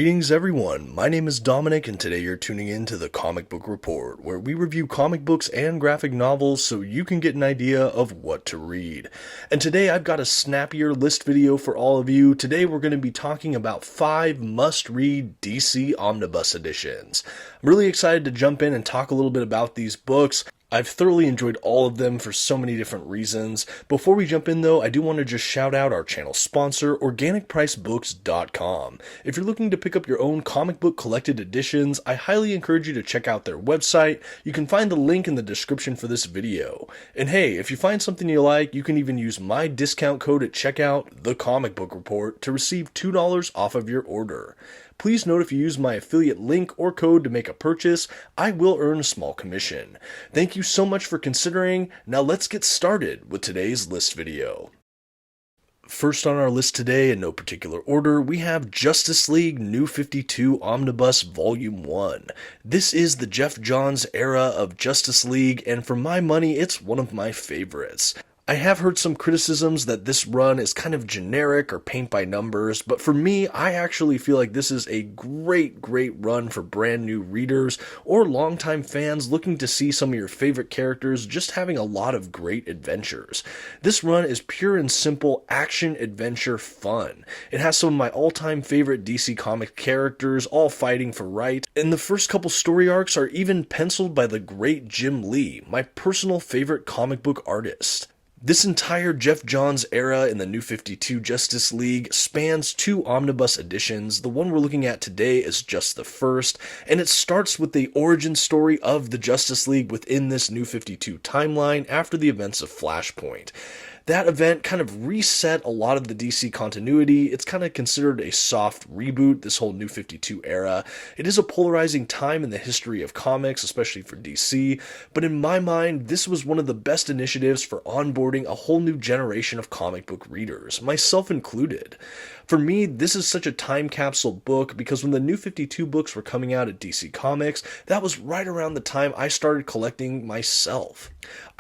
Greetings everyone, my name is Dominic and today you're tuning in to the Comic Book Report, where we review comic books and graphic novels so you can get an idea of what to read. And today I've got a snappier list video for all of you. Today we're going to be talking about 5 must-read DC Omnibus editions. I'm really excited to jump in and talk a little bit about these books. I've thoroughly enjoyed all of them for so many different reasons. Before we jump in though, I do want to just shout out our channel sponsor, OrganicPriceBooks.com. If you're looking to pick up your own comic book collected editions, I highly encourage you to check out their website. You can find the link in the description for this video. And hey, if you find something you like, you can even use my discount code at checkout, TheComicBookReport, to receive $2 off of your order. Please note if you use my affiliate link or code to make a purchase, I will earn a small commission. Thank you so much for considering. Now let's get started with today's list video. First on our list today, in no particular order, we have Justice League New 52 Omnibus Volume 1. This is the Geoff Johns era of Justice League, and for my money, it's one of my favorites. I have heard some criticisms that this run is kind of generic or paint by numbers, but for me, I actually feel like this is a great run for brand new readers or longtime fans looking to see some of your favorite characters just having a lot of great adventures. This run is pure and simple action adventure fun. It has some of my all-time favorite DC comic characters all fighting for right, and the first couple story arcs are even penciled by the great Jim Lee, my personal favorite comic book artist. This entire Geoff Johns era in the New 52 Justice League spans 2 omnibus editions. The one we're looking at today is just the first, and it starts with the origin story of the Justice League within this New 52 timeline after the events of Flashpoint. That event kind of reset a lot of the DC continuity. It's kind of considered a soft reboot, this whole New 52 era. It is a polarizing time in the history of comics, especially for DC, but in my mind, this was one of the best initiatives for onboarding a whole new generation of comic book readers, myself included. For me, this is such a time capsule book because when the New 52 books were coming out at DC Comics, that was right around the time I started collecting myself.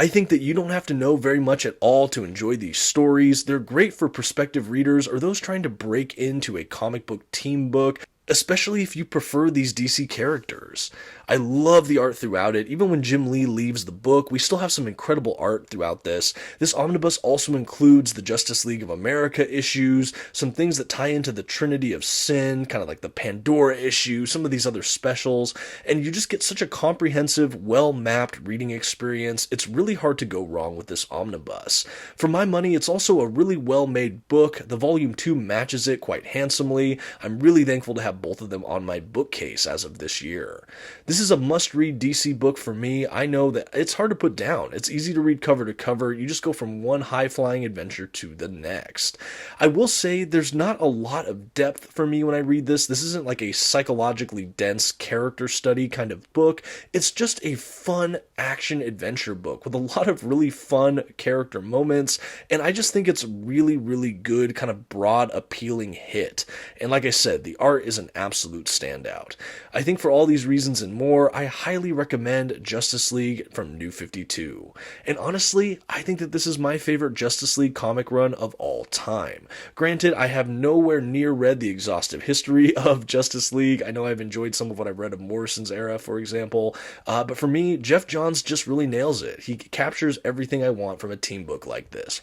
I think that you don't have to know very much at all to enjoy these stories. They're great for prospective readers or those trying to break into a comic book team book, especially if you prefer these DC characters. I love the art throughout it. Even when Jim Lee leaves the book, we still have some incredible art throughout this. This omnibus also includes the Justice League of America issues, some things that tie into the Trinity of Sin, kind of like the Pandora issue, some of these other specials, and you just get such a comprehensive, well-mapped reading experience. It's really hard to go wrong with this omnibus. For my money, it's also a really well-made book. The Volume 2 matches it quite handsomely. I'm really thankful to have both of them on my bookcase as of this year. This is a must-read DC book for me. I know that it's hard to put down. It's easy to read cover to cover. You just go from one high-flying adventure to the next. I will say there's not a lot of depth for me when I read this. This isn't like a psychologically dense character study kind of book. It's just a fun action-adventure book with a lot of really fun character moments, and I just think it's a really good, kind of broad, appealing hit. And like I said, the art is an absolute standout. I think for all these reasons and more, I highly recommend Justice League from New 52. And honestly, I think that this is my favorite Justice League comic run of all time. Granted, I have nowhere near read the exhaustive history of Justice League. I know I've enjoyed some of what I've read of Morrison's era, for example, but for me, Geoff Johns just really nails it. He captures everything I want from a team book like this.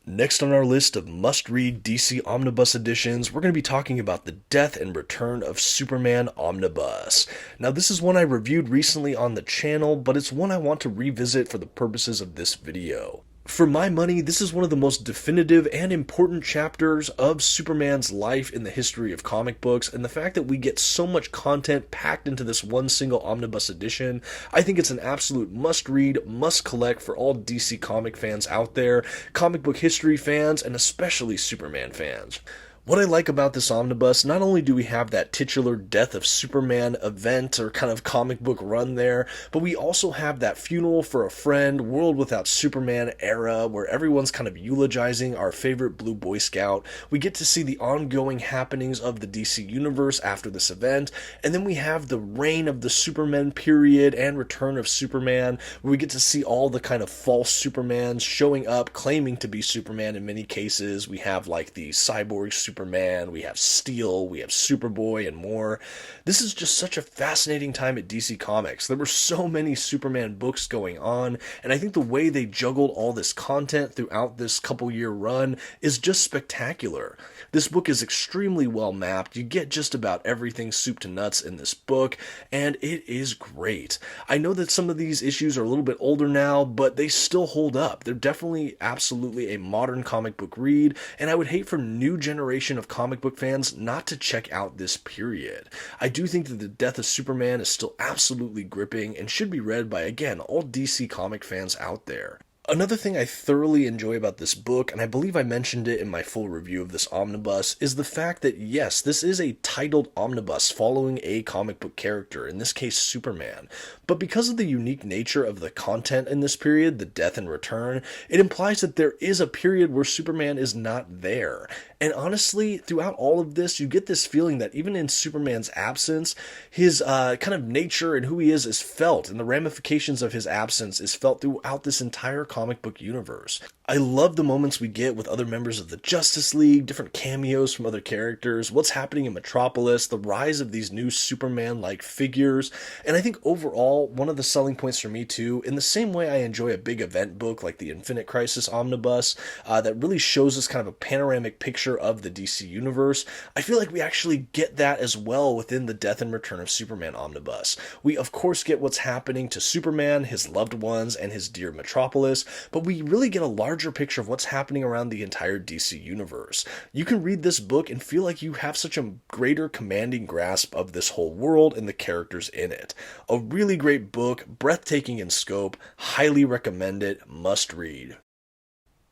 Next on our list of must-read DC Omnibus editions, we're going to be talking about the Death and Return of Superman Omnibus. Now, this is one I reviewed recently on the channel, but it's one I want to revisit for the purposes of this video. For my money, this is one of the most definitive and important chapters of Superman's life in the history of comic books, and the fact that we get so much content packed into this one single omnibus edition, I think it's an absolute must-read, must-collect for all DC comic fans out there, comic book history fans, and especially Superman fans. What I like about this omnibus, not only do we have that titular Death of Superman event or kind of comic book run there, but we also have that Funeral for a Friend, World Without Superman era where everyone's kind of eulogizing our favorite Blue Boy Scout. We get to see the ongoing happenings of the DC Universe after this event, and then we have the reign of the Superman period and Return of Superman, where we get to see all the kind of false Supermans showing up, claiming to be Superman in many cases. We have like the cyborg Superman Superman, we have Steel, we have Superboy, and more. This is just such a fascinating time at DC Comics. There were so many Superman books going on, and I think the way they juggled all this content throughout this couple-year run is just spectacular. This book is extremely well mapped. You get just about everything soup to nuts in this book, and it is great. I know that some of these issues are a little bit older now, but they still hold up. They're definitely absolutely a modern comic book read, and I would hate for new generation of comic book fans not to check out this period. I do think that the death of Superman is still absolutely gripping and should be read by, again, all DC comic fans out there. Another thing I thoroughly enjoy about this book, and I believe I mentioned it in my full review of this omnibus, is the fact that yes, this is a titled omnibus following a comic book character, in this case Superman, but because of the unique nature of the content in this period, the death and return, it implies that there is a period where Superman is not there. And honestly, throughout all of this, you get this feeling that even in Superman's absence, his kind of nature and who he is felt, and the ramifications of his absence is felt throughout this entire comic book universe. I love the moments we get with other members of the Justice League, different cameos from other characters, what's happening in Metropolis, the rise of these new Superman-like figures, and I think overall, one of the selling points for me too, in the same way I enjoy a big event book like the Infinite Crisis Omnibus, that really shows us kind of a panoramic picture of the DC universe, I feel like we actually get that as well within the Death and Return of Superman Omnibus. We of course get what's happening to Superman, his loved ones, and his dear Metropolis, but we really get a larger picture of what's happening around the entire DC universe. You can read this book and feel like you have such a greater commanding grasp of this whole world and the characters in it. A really great book, breathtaking in scope, highly recommend it, must read.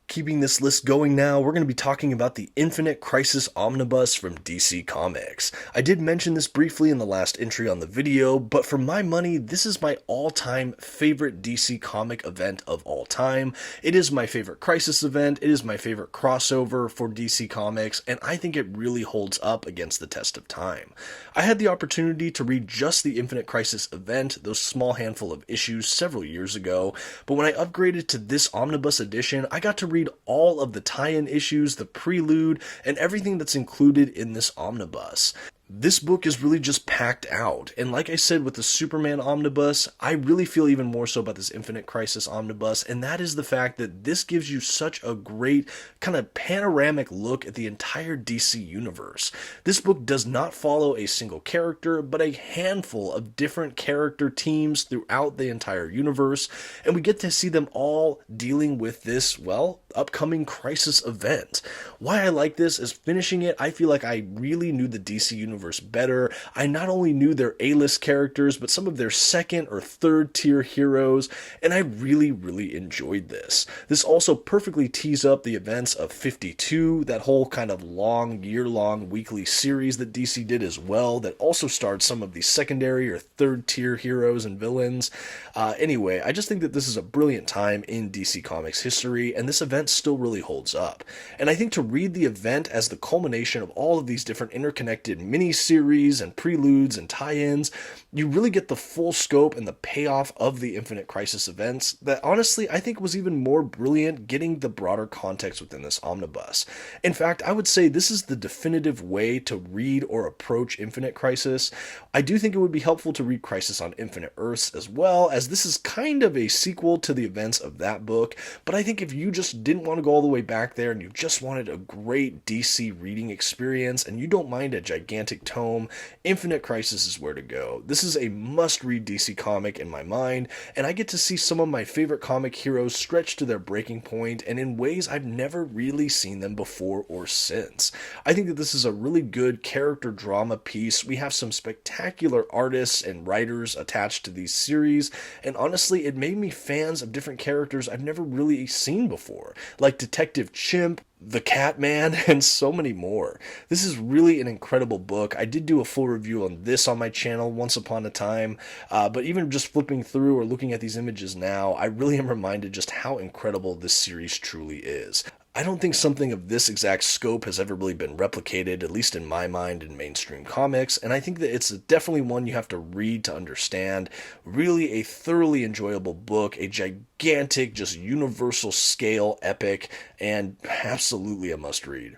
Keeping this list going now, we're going to be talking about the Infinite Crisis Omnibus from DC Comics. I did mention this briefly in the last entry on the video, but for my money, this is my all-time favorite DC comic event of all time. It is my favorite Crisis event, it is my favorite crossover for DC Comics, and I think it really holds up against the test of time. I had the opportunity to read just the Infinite Crisis event, those small handful of issues, several years ago, but when I upgraded to this omnibus edition, I got to read all of the tie-in issues, the prelude, and everything that's included in this omnibus. This book is really just packed out, and like I said with the Superman Omnibus, I really feel even more so about this Infinite Crisis Omnibus, and that is the fact that this gives you such a great kind of panoramic look at the entire DC universe. This book does not follow a single character, but a handful of different character teams throughout the entire universe, and we get to see them all dealing with this, well, upcoming crisis event. Why I like this is finishing it, I feel like I really knew the DC universe better. I not only knew their A-list characters, but some of their second or third tier heroes, and I really enjoyed this. This also perfectly tees up the events of 52, that whole kind of long, year-long weekly series that DC did as well, that also starred some of the secondary or third tier heroes and villains. Anyway, I just think that this is a brilliant time in DC Comics history, and this event still really holds up. And I think to read the event as the culmination of all of these different interconnected mini-series and preludes and tie-ins, you really get the full scope and the payoff of the Infinite Crisis events that honestly I think was even more brilliant getting the broader context within this omnibus. In fact, I would say this is the definitive way to read or approach Infinite Crisis. I do think it would be helpful to read Crisis on Infinite Earths as well, as this is kind of a sequel to the events of that book, but I think if you just didn't want to go all the way back there and you just wanted a great DC reading experience and you don't mind a gigantic tome, Infinite Crisis is where to go. This is a must-read DC comic in my mind, and I get to see some of my favorite comic heroes stretched to their breaking point and in ways I've never really seen them before or since. I think that this is a really good character drama piece. We have some spectacular artists and writers attached to these series, and honestly, it made me fans of different characters I've never really seen before, like Detective Chimp, the Catman, and so many more. This is really an incredible book. I did do a full review on this on my channel once upon a time, but even just flipping through or looking at these images now, I really am reminded just how incredible this series truly is. I don't think something of this exact scope has ever really been replicated, at least in my mind, in mainstream comics, and I think that it's definitely one you have to read to understand. Really a thoroughly enjoyable book, a gigantic, just universal scale epic, and absolutely a must-read.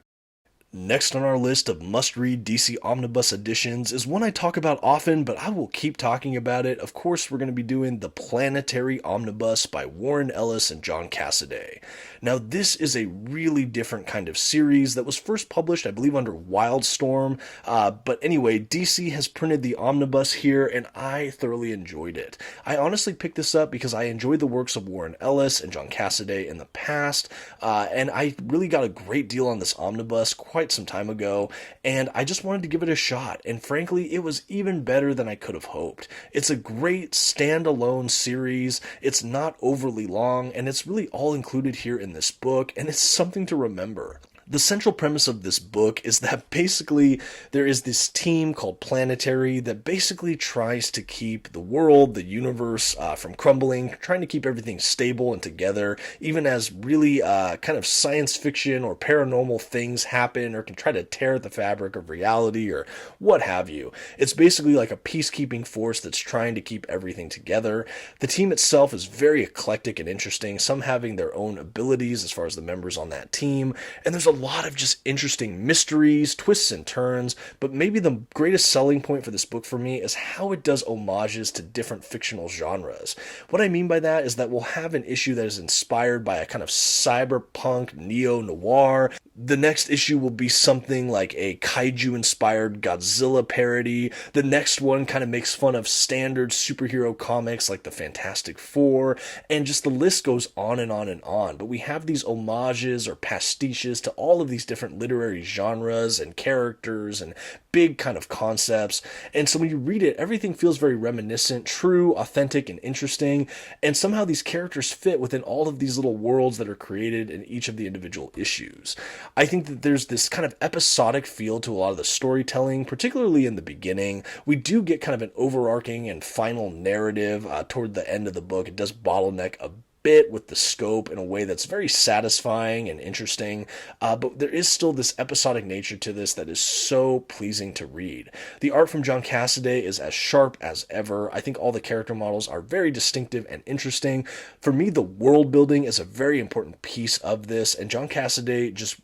Next on our list of must-read DC Omnibus editions is one I talk about often, but I will keep talking about it. Of course, we're going to be doing the Planetary Omnibus by Warren Ellis and John Cassaday. Now, this is a really different kind of series that was first published, I believe, under Wildstorm. But anyway, DC has printed the Omnibus here, and I thoroughly enjoyed it. I honestly picked this up because I enjoyed the works of Warren Ellis and John Cassaday in the past, and I really got a great deal on this Omnibus quite some time ago, and I just wanted to give it a shot, and frankly, it was even better than I could have hoped. It's a great standalone series, it's not overly long, and it's really all included here in this book, and it's something to remember. The central premise of this book is that basically there is this team called Planetary that basically tries to keep the world, the universe, from crumbling, trying to keep everything stable and together, even as really kind of science fiction or paranormal things happen or can try to tear at the fabric of reality or what have you. It's basically like a peacekeeping force that's trying to keep everything together. The team itself is very eclectic and interesting, some having their own abilities as far as the members on that team, and there's a lot of just interesting mysteries, twists and turns, but maybe the greatest selling point for this book for me is how it does homages to different fictional genres. What I mean by that is that we'll have an issue that is inspired by a kind of cyberpunk neo-noir. The next issue will be something like a kaiju-inspired Godzilla parody. The next one kind of makes fun of standard superhero comics like the Fantastic Four, and just the list goes on and on and on. But we have these homages or pastiches to all of these different literary genres and characters and big kind of concepts. And so when you read it, everything feels very reminiscent, true, authentic, and interesting. And somehow these characters fit within all of these little worlds that are created in each of the individual issues. I think that there's this kind of episodic feel to a lot of the storytelling, particularly in the beginning. We do get kind of an overarching and final narrative toward the end of the book. It does bottleneck a bit with the scope in a way that's very satisfying and interesting, but there is still this episodic nature to this that is so pleasing to read. The art from John Cassaday is as sharp as ever. I think all the character models are very distinctive and interesting. For me, the world building is a very important piece of this, and John Cassaday just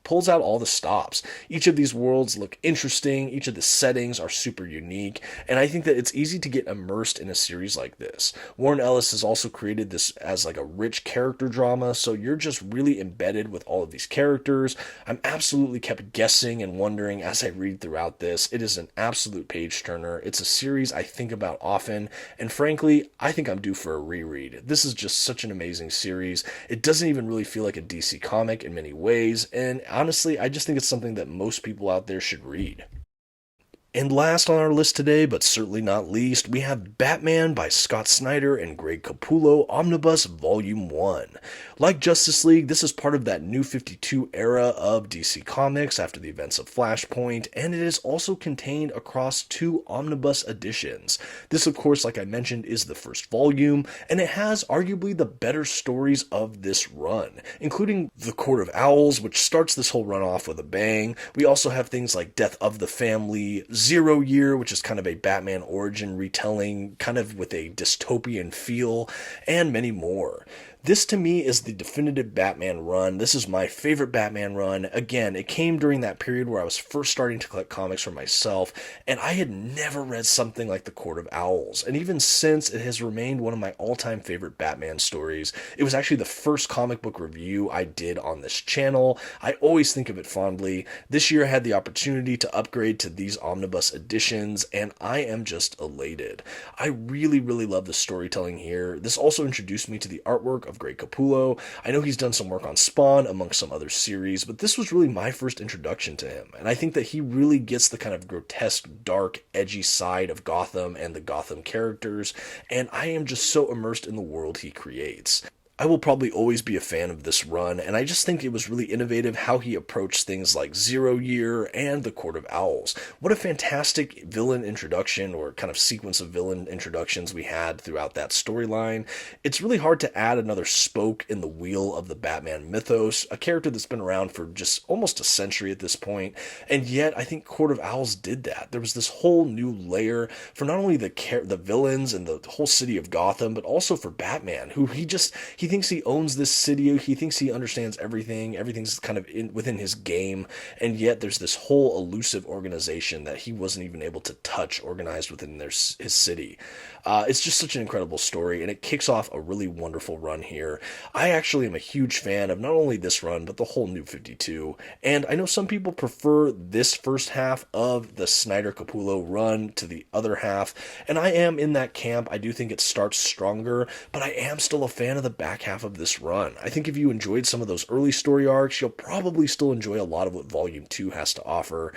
pulls out all the stops. Each of these worlds look interesting, each of the settings are super unique, and I think that it's easy to get immersed in a series like this. Warren Ellis has also created this as like a rich character drama, so you're just really embedded with all of these characters. I'm absolutely kept guessing and wondering as I read throughout this. It is an absolute page turner. It's a series I think about often, and frankly, I think I'm due for a reread. This is just such an amazing series. It doesn't even really feel like a DC comic in many ways, and honestly, I just think it's something that most people out there should read. And last on our list today, but certainly not least, we have Batman by Scott Snyder and Greg Capullo Omnibus Volume 1. Like Justice League, this is part of that New 52 era of DC Comics after the events of Flashpoint, and it is also contained across 2 omnibus editions. This, of course, like I mentioned, is the first volume, and it has arguably the better stories of this run, including The Court of Owls, which starts this whole run off with a bang. We also have things like Death of the Family, 0 Year, which is kind of a Batman origin retelling, kind of with a dystopian feel, and many more. This to me is the definitive Batman run. This is my favorite Batman run. Again, it came during that period where I was first starting to collect comics for myself, and I had never read something like The Court of Owls. And even since, it has remained one of my all-time favorite Batman stories. It was actually the first comic book review I did on this channel. I always think of it fondly. This year I had the opportunity to upgrade to these omnibus editions, and I am just elated. I really, really love the storytelling here. This also introduced me to the artwork of Greg Capullo. I know he's done some work on Spawn amongst some other series, but this was really my first introduction to him, and I think that he really gets the kind of grotesque, dark, edgy side of Gotham and the Gotham characters, and I am just so immersed in the world he creates. I will probably always be a fan of this run, and I just think it was really innovative how he approached things like 0 Year and The Court of Owls. What a fantastic villain introduction, or kind of sequence of villain introductions we had throughout that storyline. It's really hard to add another spoke in the wheel of the Batman mythos, a character that's been around for just almost a century at this point, and yet I think Court of Owls did that. There was this whole new layer for not only the villains and the whole city of Gotham, but also for Batman, who he thinks he owns this city, he thinks he understands everything, everything's kind of within his game, and yet there's this whole elusive organization that he wasn't even able to touch organized within his city. It's just such an incredible story, and it kicks off a really wonderful run here. I actually am a huge fan of not only this run, but the whole New 52, and I know some people prefer this first half of the Snyder Capullo run to the other half, and I am in that camp. I do think it starts stronger, but I am still a fan of the back half of this run. I think if you enjoyed some of those early story arcs, you'll probably still enjoy a lot of what Volume 2 has to offer.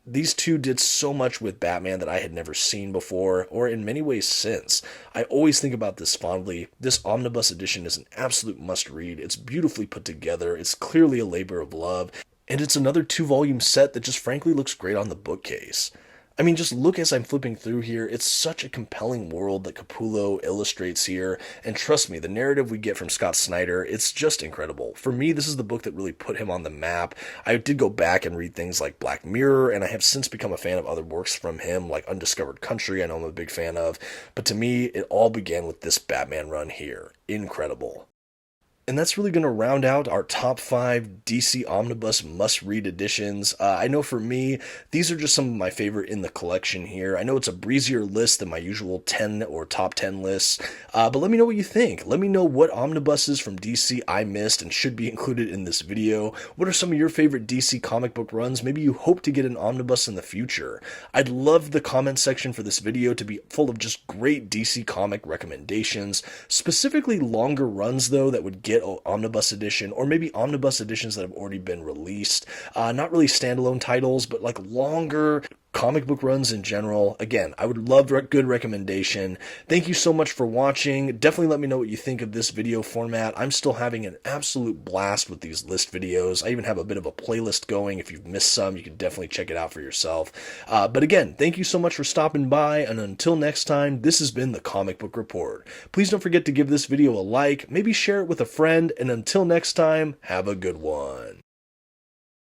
These two did so much with Batman that I had never seen before, or in many ways since. I always think about this fondly. This omnibus edition is an absolute must-read. It's beautifully put together, it's clearly a labor of love, and it's another 2-volume set that just frankly looks great on the bookcase. I mean, just look as I'm flipping through here. It's such a compelling world that Capullo illustrates here, and trust me, the narrative we get from Scott Snyder, it's just incredible. For me, this is the book that really put him on the map. I did go back and read things like Black Mirror, and I have since become a fan of other works from him, like Undiscovered Country, I know I'm a big fan of, but to me, it all began with this Batman run here. Incredible. And that's really going to round out our top 5 DC Omnibus must-read editions. I know for me, these are just some of my favorite in the collection here. I know it's a breezier list than my usual 10 or top 10 lists, but let me know what you think. Let me know what omnibuses from DC I missed and should be included in this video. What are some of your favorite DC comic book runs? Maybe you hope to get an omnibus in the future. I'd love the comment section for this video to be full of just great DC comic recommendations, specifically longer runs though that would get omnibus edition, or maybe omnibus editions that have already been released. Not really standalone titles, but like longer comic book runs in general. Again, I would love a good recommendation. Thank you so much for watching. Definitely let me know what you think of this video format. I'm still having an absolute blast with these list videos. I even have a bit of a playlist going. If you've missed some, you can definitely check it out for yourself. But again, thank you so much for stopping by, and until next time, this has been the Comic Book Report. Please don't forget to give this video a like, maybe share it with a friend, and until next time, have a good one.